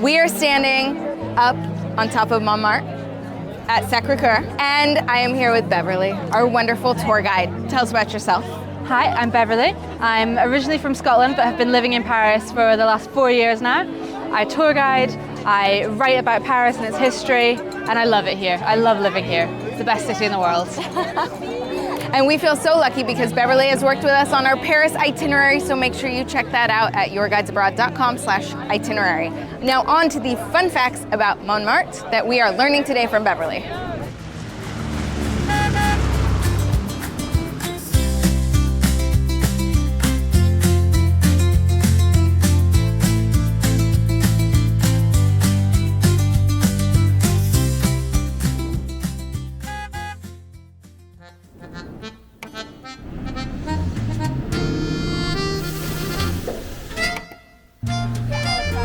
We are standing up on top of Montmartre at Sacré-Cœur, and I am here with Beverly, our wonderful tour guide. Tell us about yourself. Hi, I'm Beverly. I'm originally from Scotland, but have been living in Paris for the last 4 years now. I tour guide, I write about Paris and its history, and I love it here. I love living here. It's the best city in the world. And we feel so lucky because Beverly has worked with us on our Paris itinerary, so make sure you check that out at yourguidesabroad.com/itinerary. Now on to the fun facts about Montmartre that we are learning today from Beverly.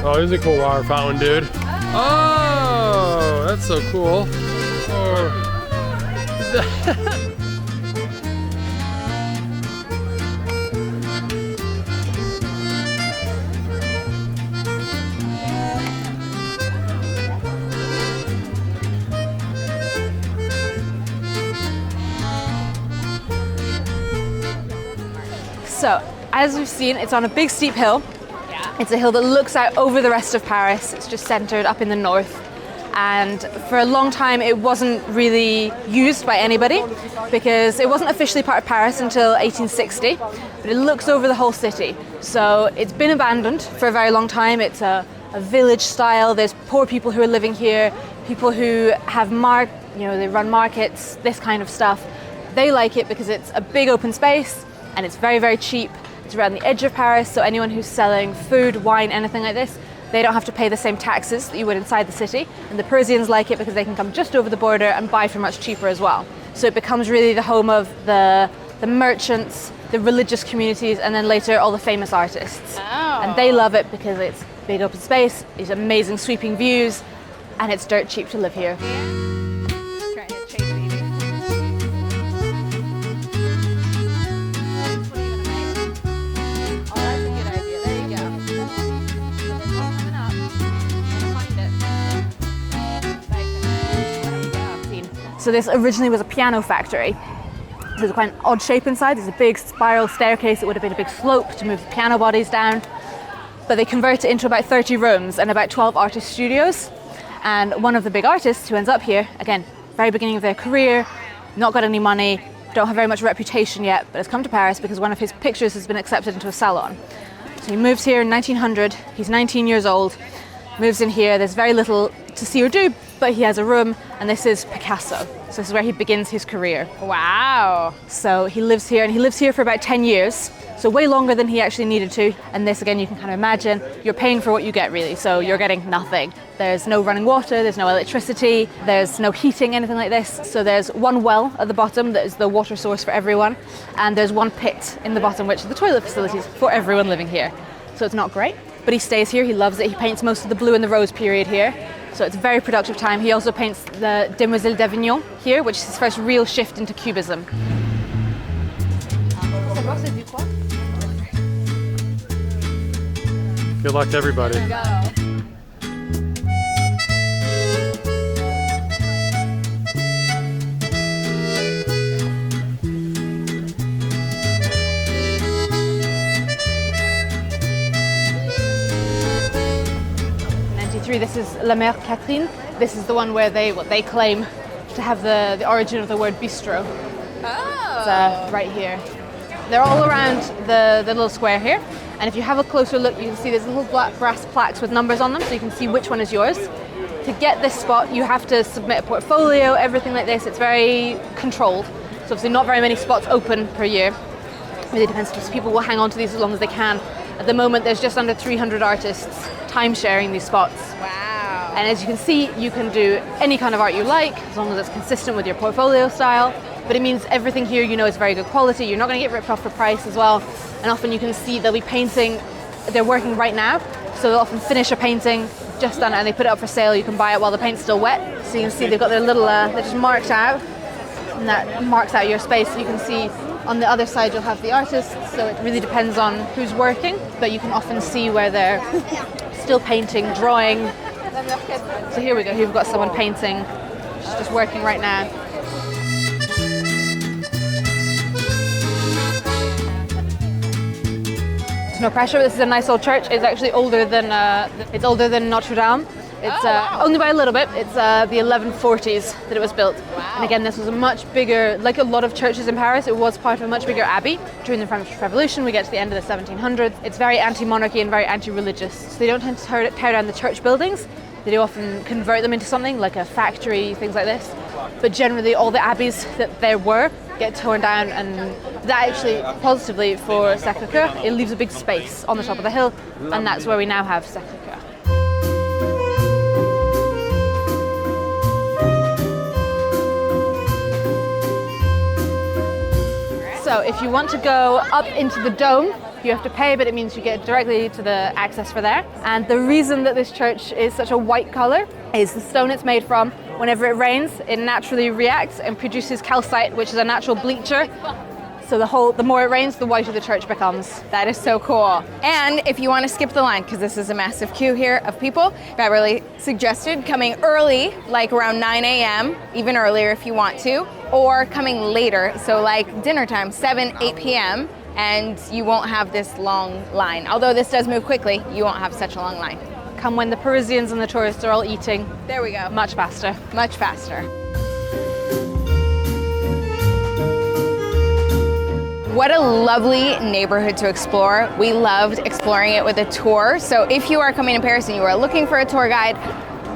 Oh, this is a cool water fountain, dude. Oh, that's so cool. Oh. So, as we've seen, it's on a big steep hill. It's a hill that looks out over the rest of Paris. It's just centered up in the north. And for a long time, it wasn't really used by anybody because it wasn't officially part of Paris until 1860, but it looks over the whole city. So it's been abandoned for a very long time. It's a village style. There's poor people who are living here, people who have they run markets, this kind of stuff. They like it because it's a big open space and it's very, very cheap. It's around the edge of Paris, so anyone who's selling food, wine, anything like this, they don't have to pay the same taxes that you would inside the city. And the Parisians like it because they can come just over the border and buy for much cheaper as well. So it becomes really the home of the merchants, the religious communities, and then later all the famous artists. Oh. And they love it because it's big open space, it's amazing sweeping views, and it's dirt cheap to live here. So this originally was a piano factory. So there's quite an odd shape inside. There's a big spiral staircase. It would have been a big slope to move the piano bodies down. But they convert it into about 30 rooms and about 12 artist studios. And one of the big artists who ends up here, again, very beginning of their career, not got any money, don't have very much reputation yet, but has come to Paris because one of his pictures has been accepted into a salon. So he moves here in 1900. He's 19 years old, moves in here. There's very little to see or do, but he has a room, and this is Picasso. So this is where he begins his career. Wow. So he lives here, and he lives here for about 10 years, so way longer than he actually needed to. And this, again, you can kind of imagine, you're paying for what you get, really, so you're getting nothing. There's no running water, there's no electricity, there's no heating, anything like this. So there's one well at the bottom that is the water source for everyone, and there's one pit in the bottom, which is the toilet facilities for everyone living here. So it's not great, but he stays here, he loves it. He paints most of the blue and the rose period here. So it's a very productive time. He also paints the Demoiselles d'Avignon here, which is his first real shift into Cubism. Good luck to everybody. This is La Mère Catherine. This is the one where they claim to have the origin of the word bistro. Oh. It's right here. They're all around the little square here. And if you have a closer look, you can see there's little black brass plaques with numbers on them, so you can see which one is yours. To get this spot, you have to submit a portfolio, everything like this. It's very controlled. So obviously not very many spots open per year. It really depends, because people will hang on to these as long as they can. At the moment, there's just under 300 artists time-sharing these spots. Wow. And as you can see, you can do any kind of art you like, as long as it's consistent with your portfolio style. But it means everything here, is very good quality. You're not going to get ripped off for price as well. And often you can see they'll be painting, they're working right now. So they'll often finish a painting, just done it, and they put it up for sale. You can buy it while the paint's still wet. So you can see they've got their little, they're just marked out. And that marks out your space. You can see on the other side you'll have the artists. So it really depends on who's working. But you can often see where they're still painting, drawing. So here we go, here we've got someone painting. She's just working right now. No pressure. This is a nice old church. It's actually older than Notre Dame. It's only by a little bit. It's the 1140s that it was built. Wow. And again, this was a much bigger, like a lot of churches in Paris, it was part of a much bigger abbey. During the French Revolution, we get to the end of the 1700s. It's very anti-monarchy and very anti-religious. So they don't tend to tear down the church buildings. They do often convert them into something like a factory, things like this. But generally, all the abbeys that there were get torn down, and that actually, positively for Sacré-Cœur, it leaves a big space on the top of the hill, and that's where we now have Sacré-Cœur. So if you want to go up into the dome, you have to pay, but it means you get directly to the access for there. And the reason that this church is such a white color is the stone it's made from. Whenever it rains, it naturally reacts and produces calcite, which is a natural bleacher. So the more it rains, the whiter the church becomes. That is so cool. And if you want to skip the line, because this is a massive queue here of people, Beverly suggested coming early, like around 9 a.m., even earlier if you want to, or coming later, so like dinner time, 7, 8 p.m., and you won't have this long line. Although this does move quickly, you won't have such a long line. Come when the Parisians and the tourists are all eating. There we go. Much faster. Much faster. What a lovely neighborhood to explore. We loved exploring it with a tour. So if you are coming to Paris and you are looking for a tour guide,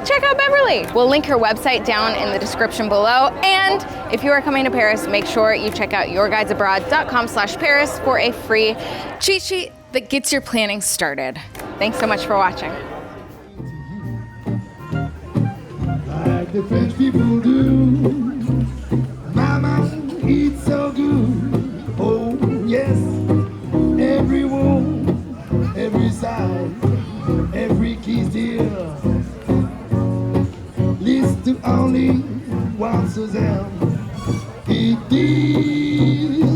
check out Beverly. We'll link her website down in the description below. And if you are coming to Paris, make sure you check out yourguidesabroad.com/Paris for a free cheat sheet that gets your planning started. Thanks so much for watching. Like the French people do, Mama eats so good. Oh yes, every wound, every side, every kiss dear, leads to only one Suzanne. It is